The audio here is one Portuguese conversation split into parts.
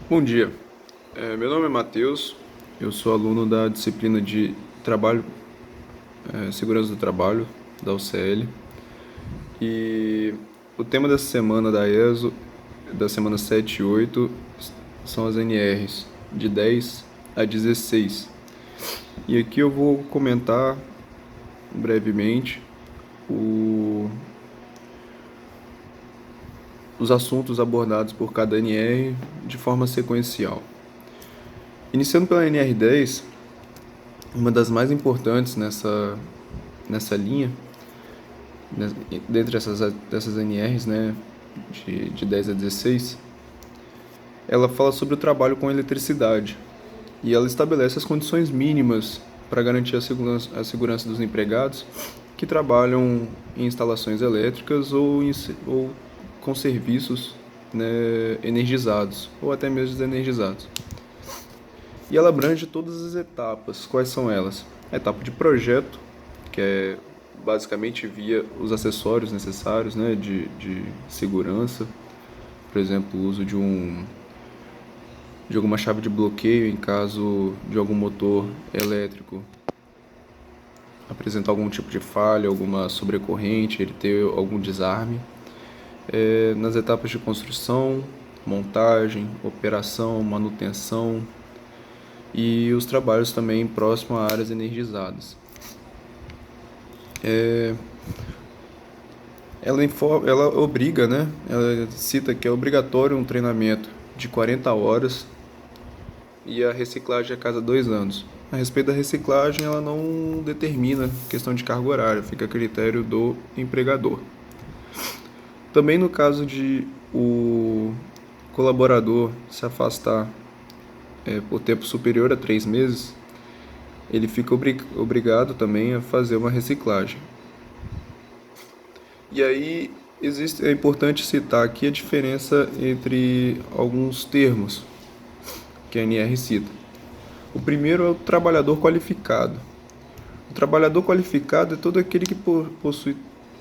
Bom dia, meu nome é Matheus, eu sou aluno da disciplina de Trabalho, Segurança do Trabalho, da UCL, e o tema dessa semana da ESO, da semana 7 e 8, são as NRs, de 10 a 16. E aqui eu vou comentar brevemente o- os assuntos abordados por cada NR de forma sequencial. Iniciando pela NR10, uma das mais importantes nessa linha, dentre dessas NRs, né, de 10 a 16, ela fala sobre o trabalho com eletricidade e ela estabelece as condições mínimas para garantir a segurança dos empregados que trabalham em instalações elétricas ou com serviços, né, energizados ou até mesmo desenergizados. E ela abrange todas as etapas. Quais são elas? A etapa de projeto, que é basicamente via os acessórios necessários, né, de segurança, por exemplo, o uso de alguma chave de bloqueio em caso de algum motor elétrico apresentar algum tipo de falha, alguma sobrecorrente, ele ter algum desarme. Nas etapas de construção, montagem, operação, manutenção e os trabalhos também próximo a áreas energizadas. Ela obriga, né? Ela cita que é obrigatório um treinamento de 40 horas e a reciclagem a cada 2 anos. A respeito da reciclagem, ela não determina questão de carga horária, fica a critério do empregador. Também no caso de o colaborador se afastar por tempo superior a 3 meses, ele fica obrigado também a fazer uma reciclagem. E aí é importante citar aqui a diferença entre alguns termos que a NR cita. O primeiro é o trabalhador qualificado. O trabalhador qualificado é todo aquele que possui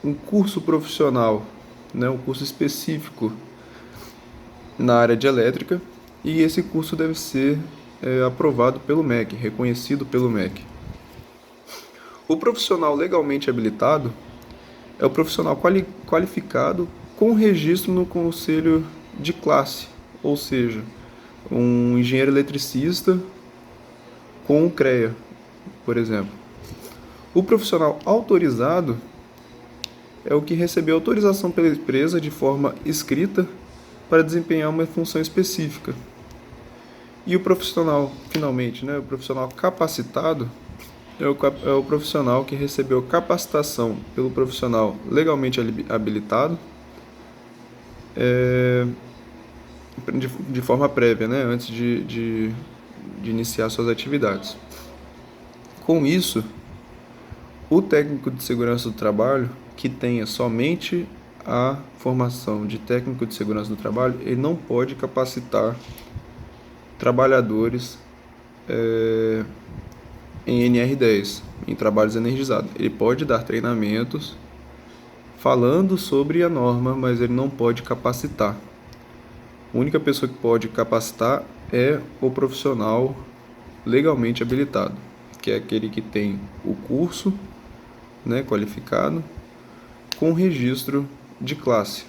um curso profissional, né, um curso específico na área de elétrica, e esse curso deve ser aprovado pelo MEC, reconhecido pelo MEC. O profissional legalmente habilitado é o profissional qualificado com registro no conselho de classe, ou seja, um engenheiro eletricista com o CREA, por exemplo. O profissional autorizado é o que recebeu autorização pela empresa de forma escrita para desempenhar uma função específica. E o profissional, finalmente, né, o profissional capacitado é o profissional que recebeu capacitação pelo profissional legalmente habilitado de forma prévia, né, antes de iniciar suas atividades. Com isso, o técnico de segurança do trabalho que tenha somente a formação de técnico de segurança do trabalho, ele não pode capacitar trabalhadores em NR10, em trabalhos energizados. Ele pode dar treinamentos falando sobre a norma, mas ele não pode capacitar. A única pessoa que pode capacitar é o profissional legalmente habilitado, que é aquele que tem o curso, né, qualificado, com registro de classe.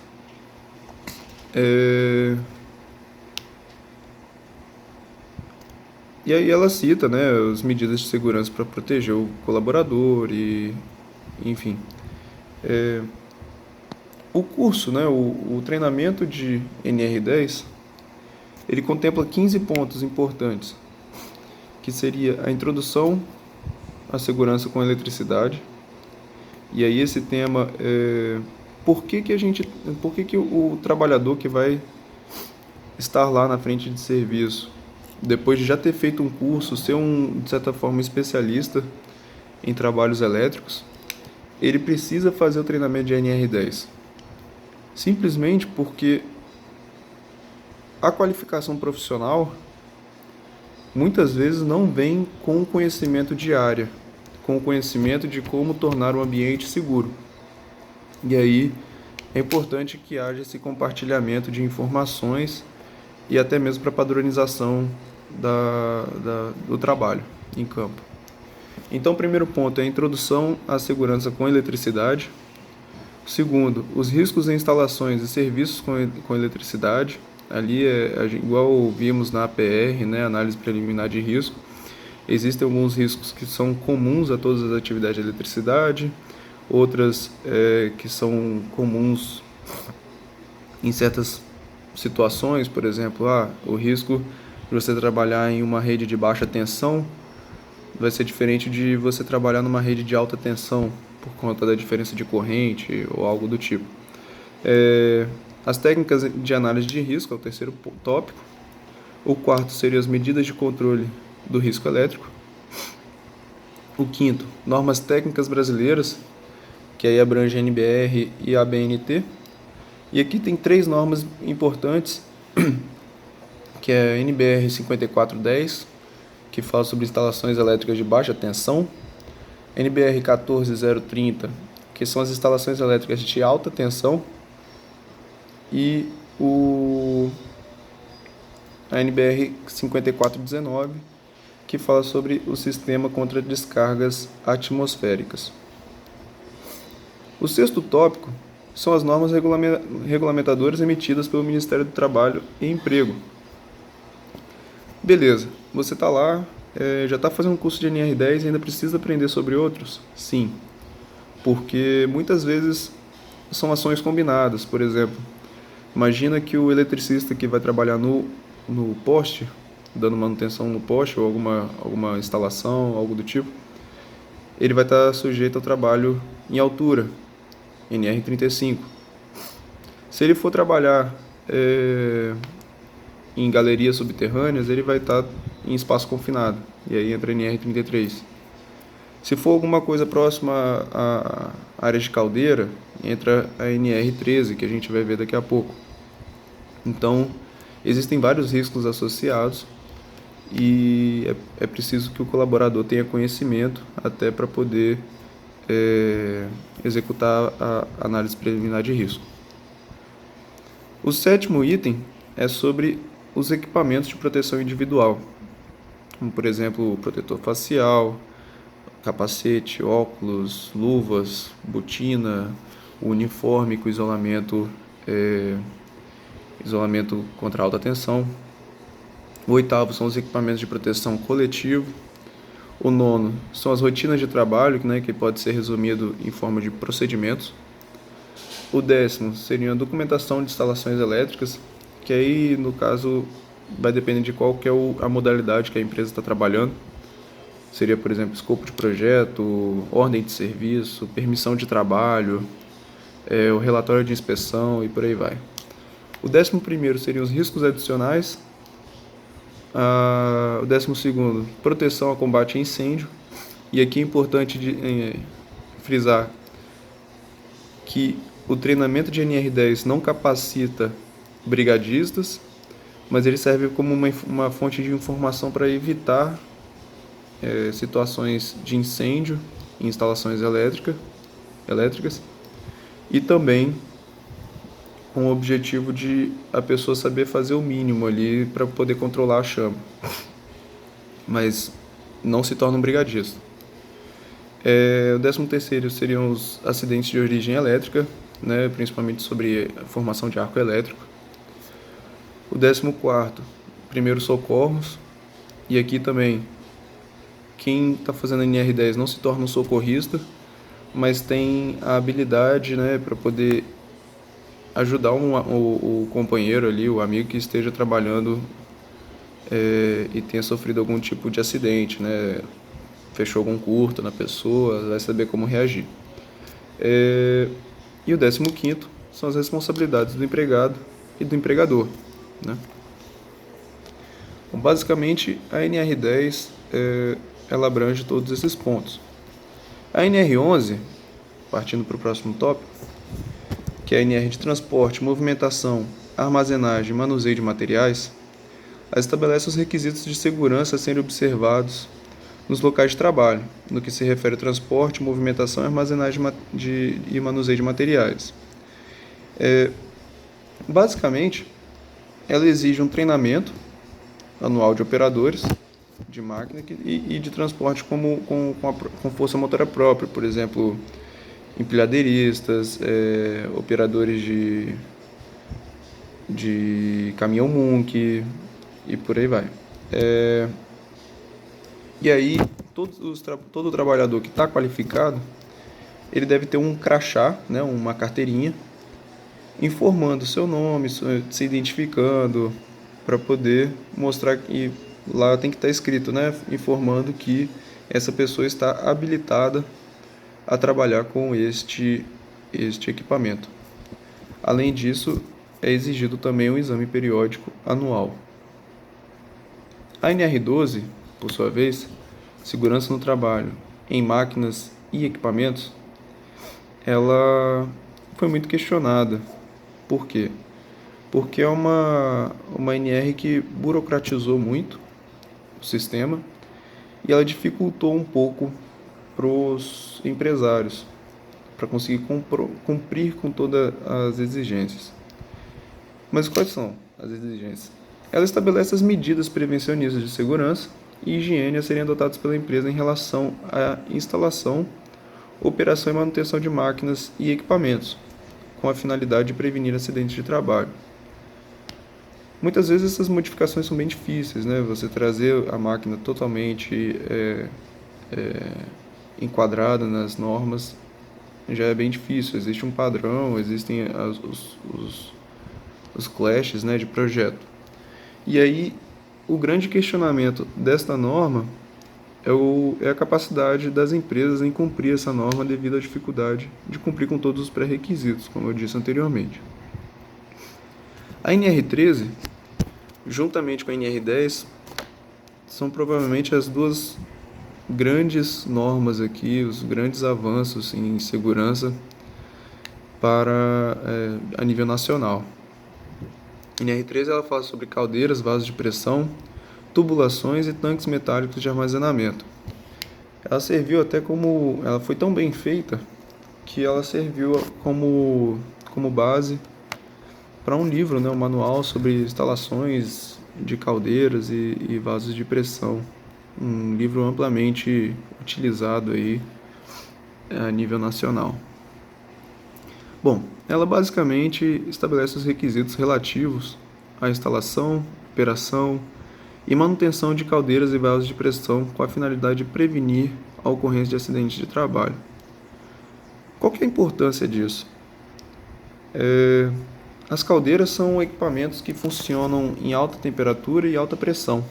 E aí ela cita, né, as medidas de segurança para proteger o colaborador e, enfim. O curso, né, o treinamento de NR10, ele contempla 15 pontos importantes, que seria a introdução à segurança com eletricidade. E aí esse tema é por que o trabalhador que vai estar lá na frente de serviço, depois de já ter feito um curso, ser de certa forma especialista em trabalhos elétricos, ele precisa fazer o treinamento de NR10. Simplesmente porque a qualificação profissional muitas vezes não vem com o conhecimento de área, com o conhecimento de como tornar o ambiente seguro. E aí é importante que haja esse compartilhamento de informações e até mesmo para padronização do trabalho em campo. Então, o primeiro ponto é a introdução à segurança com eletricidade. O segundo, os riscos em instalações e serviços com eletricidade. Ali, igual vimos na APR, né, análise preliminar de risco, existem alguns riscos que são comuns a todas as atividades de eletricidade, outras que são comuns em certas situações, por exemplo, o risco de você trabalhar em uma rede de baixa tensão vai ser diferente de você trabalhar numa rede de alta tensão, por conta da diferença de corrente ou algo do tipo. As técnicas de análise de risco é o terceiro tópico. O quarto seria as medidas de controle do risco elétrico. O quinto, normas técnicas brasileiras, que aí abrange a NBR e a ABNT. E aqui tem 3 normas importantes, que é a NBR 5410, que fala sobre instalações elétricas de baixa tensão, NBR 14030, que são as instalações elétricas de alta tensão, e a NBR 5419, que fala sobre o sistema contra descargas atmosféricas. O sexto tópico são as normas regulamentadoras emitidas pelo Ministério do Trabalho e Emprego. Beleza, você está lá, já está fazendo um curso de NR10 e ainda precisa aprender sobre outros? Sim, porque muitas vezes são ações combinadas. Por exemplo, imagina que o eletricista que vai trabalhar no poste, dando manutenção no poste ou alguma instalação, algo do tipo, ele vai estar sujeito ao trabalho em altura, NR35. Se ele for trabalhar em galerias subterrâneas, ele vai estar em espaço confinado, e aí entra NR33. Se for alguma coisa próxima à área de caldeira, entra a NR13, que a gente vai ver daqui a pouco. Então, existem vários riscos associados e é preciso que o colaborador tenha conhecimento até para poder executar a análise preliminar de risco. O sétimo item é sobre os equipamentos de proteção individual, como por exemplo protetor facial, capacete, óculos, luvas, botina, o uniforme com isolamento contra alta tensão. O oitavo são os equipamentos de proteção coletivo. O nono são as rotinas de trabalho, que pode ser resumido em forma de procedimentos. O 10º seria a documentação de instalações elétricas, que aí, no caso, vai depender de qual que é a modalidade que a empresa está trabalhando. Seria, por exemplo, escopo de projeto, ordem de serviço, permissão de trabalho, o relatório de inspeção e por aí vai. O 11º seriam os riscos adicionais. O 12º, proteção a combate a incêndio. E aqui é importante frisar que o treinamento de NR10 não capacita brigadistas, mas ele serve como uma fonte de informação para evitar situações de incêndio em instalações elétricas e também com o objetivo de a pessoa saber fazer o mínimo ali para poder controlar a chama, mas não se torna um brigadista. O 13º seriam os acidentes de origem elétrica, principalmente sobre a formação de arco elétrico. O 14º, primeiros socorros, e aqui também quem está fazendo NR10 não se torna um socorrista, mas tem a habilidade para poder ajudar o companheiro ali, o amigo que esteja trabalhando e tenha sofrido algum tipo de acidente, fechou algum curto na pessoa, vai saber como reagir. E o 15º são as responsabilidades do empregado e do empregador. Bom, basicamente, a NR10 ela abrange todos esses pontos. A NR11, partindo para o próximo tópico, que é a NR de transporte, movimentação, armazenagem e manuseio de materiais, ela estabelece os requisitos de segurança a serem observados nos locais de trabalho, no que se refere ao transporte, movimentação e armazenagem e manuseio de materiais. Basicamente, ela exige um treinamento anual de operadores de máquina e de transporte com força motora própria, por exemplo, empilhadeiristas, operadores de caminhão Munk e por aí vai. E aí, todo trabalhador que está qualificado, ele deve ter um crachá, né, uma carteirinha, informando seu nome, se identificando, para poder mostrar que lá tem que estar escrito, né, informando que essa pessoa está habilitada a trabalhar com este equipamento. Além disso, é exigido também um exame periódico anual. A NR12, por sua vez, segurança no trabalho em máquinas e equipamentos, ela foi muito questionada. Por quê? Porque é uma NR que burocratizou muito o sistema e ela dificultou um pouco para os empresários, para conseguir cumprir com todas as exigências. Mas quais são as exigências? Ela estabelece as medidas prevencionistas de segurança e higiene a serem adotadas pela empresa em relação à instalação, operação e manutenção de máquinas e equipamentos, com a finalidade de prevenir acidentes de trabalho. Muitas vezes essas modificações são bem difíceis, né? Você trazer a máquina totalmente enquadrada nas normas já é bem difícil. Existe um padrão, existem os clashes, né, de projeto. E aí, o grande questionamento desta norma é a capacidade das empresas em cumprir essa norma devido à dificuldade de cumprir com todos os pré-requisitos, como eu disse anteriormente. A NR13, juntamente com a NR10, são provavelmente as duas grandes normas aqui, os grandes avanços em segurança a nível nacional. A NR13 ela fala sobre caldeiras, vasos de pressão, tubulações e tanques metálicos de armazenamento. Ela serviu até ela foi tão bem feita que ela serviu como base para um livro, né, um manual sobre instalações de caldeiras e vasos de pressão. Um livro amplamente utilizado aí a nível nacional. Bom, ela basicamente estabelece os requisitos relativos à instalação, operação e manutenção de caldeiras e vasos de pressão com a finalidade de prevenir a ocorrência de acidentes de trabalho. Qual que é a importância disso? As caldeiras são equipamentos que funcionam em alta temperatura e alta pressão.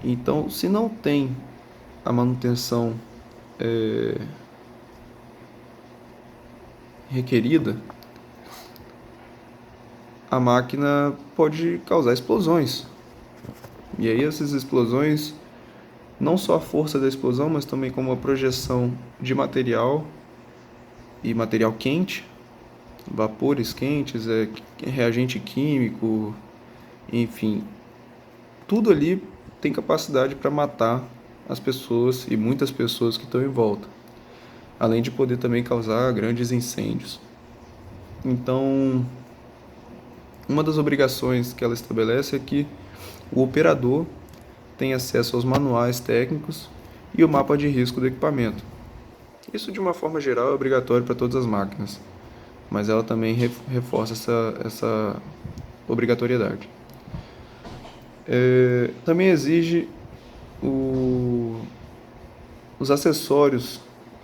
Então, se não tem a manutenção requerida, a máquina pode causar explosões. E aí essas explosões, não só a força da explosão, mas também como a projeção de material e material quente, vapores quentes, reagente químico, enfim, tudo ali tem capacidade para matar as pessoas e muitas pessoas que estão em volta, além de poder também causar grandes incêndios. Então, uma das obrigações que ela estabelece é que o operador tem acesso aos manuais técnicos e o mapa de risco do equipamento. Isso, de uma forma geral, é obrigatório para todas as máquinas, mas ela também reforça essa obrigatoriedade. Também exige os acessórios,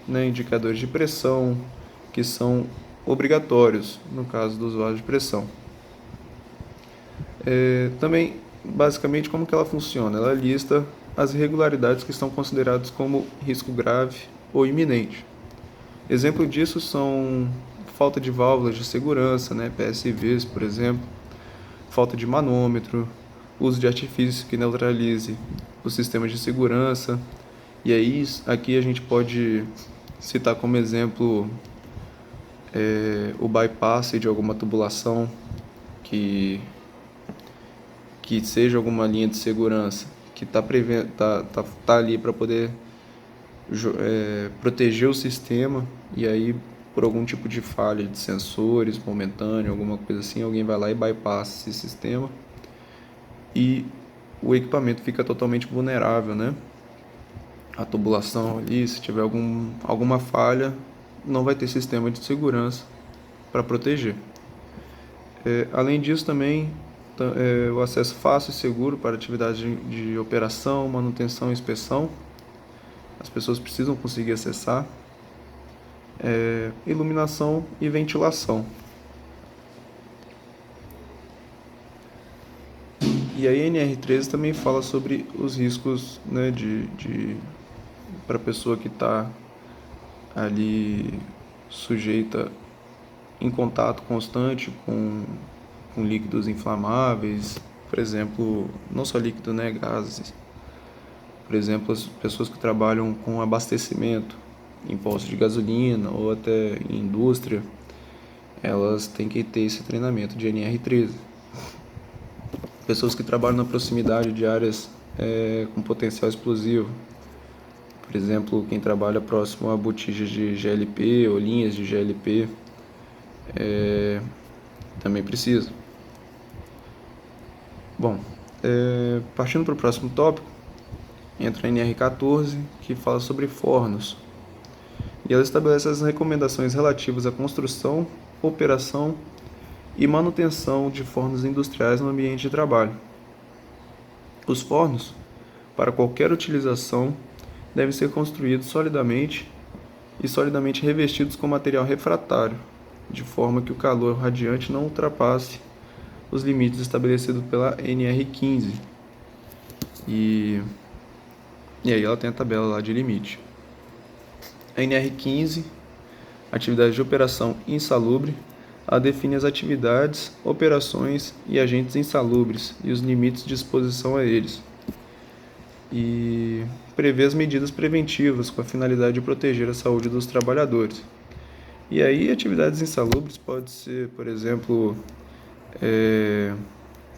né, indicadores de pressão, que são obrigatórios no caso dos vasos de pressão. Também, basicamente, como que ela funciona? Ela lista as irregularidades que estão consideradas como risco grave ou iminente. Exemplo disso são falta de válvulas de segurança, né, PSVs, por exemplo, falta de manômetro, uso de artifício que neutralize o sistema de segurança. E aí, aqui a gente pode citar como exemplo o bypass de alguma tubulação que seja alguma linha de segurança que tá ali para poder proteger o sistema, e aí por algum tipo de falha de sensores momentâneo, alguma coisa assim, alguém vai lá e bypassa esse sistema e o equipamento fica totalmente vulnerável, né? A tubulação ali, se tiver alguma falha, não vai ter sistema de segurança para proteger. Além disso, também o acesso fácil e seguro para atividades de operação, manutenção e inspeção. As pessoas precisam conseguir acessar. Iluminação e ventilação. E a NR13 também fala sobre os riscos, né, para a pessoa que está ali sujeita em contato constante com líquidos inflamáveis, por exemplo, não só líquido, né, gases. Por exemplo, as pessoas que trabalham com abastecimento em postos de gasolina ou até em indústria, elas têm que ter esse treinamento de NR13. Pessoas que trabalham na proximidade de áreas com potencial explosivo, por exemplo, quem trabalha próximo a botijas de GLP ou linhas de GLP, também precisa. Bom, partindo para o próximo tópico, entra a NR14, que fala sobre fornos. E ela estabelece as recomendações relativas à construção, operação e manutenção de fornos industriais no ambiente de trabalho. Os fornos, para qualquer utilização, devem ser construídos solidamente revestidos com material refratário, de forma que o calor radiante não ultrapasse os limites estabelecidos pela NR15. E aí ela tem a tabela lá de limite. A NR15, atividade de operação insalubre, ela define as atividades, operações e agentes insalubres e os limites de exposição a eles. E prevê as medidas preventivas com a finalidade de proteger a saúde dos trabalhadores. E aí, atividades insalubres pode ser, por exemplo,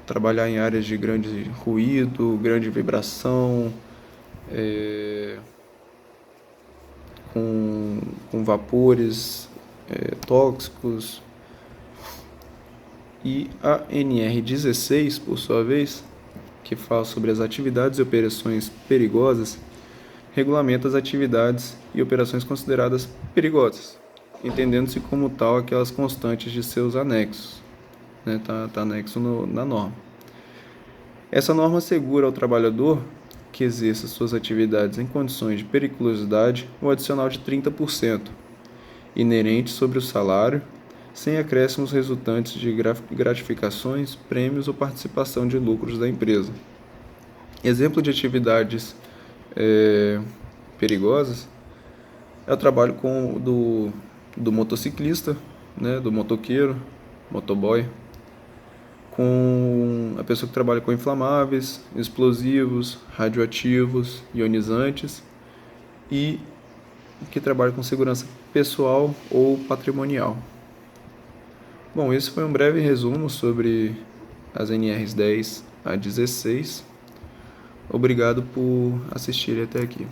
trabalhar em áreas de grande ruído, grande vibração, com vapores tóxicos. E a NR16, por sua vez, que fala sobre as atividades e operações perigosas, regulamenta as atividades e operações consideradas perigosas, entendendo-se como tal aquelas constantes de seus anexos. Né? Tá anexo na norma. Essa norma assegura ao trabalhador que exerça suas atividades em condições de periculosidade um adicional de 30%, inerente sobre o salário, sem acréscimos resultantes de gratificações, prêmios ou participação de lucros da empresa. Exemplo de atividades perigosas é o trabalho do motociclista, né, do motoqueiro, motoboy, com a pessoa que trabalha com inflamáveis, explosivos, radioativos, ionizantes e que trabalha com segurança pessoal ou patrimonial. Bom, esse foi um breve resumo sobre as NRs 10 a 16. Obrigado por assistir até aqui.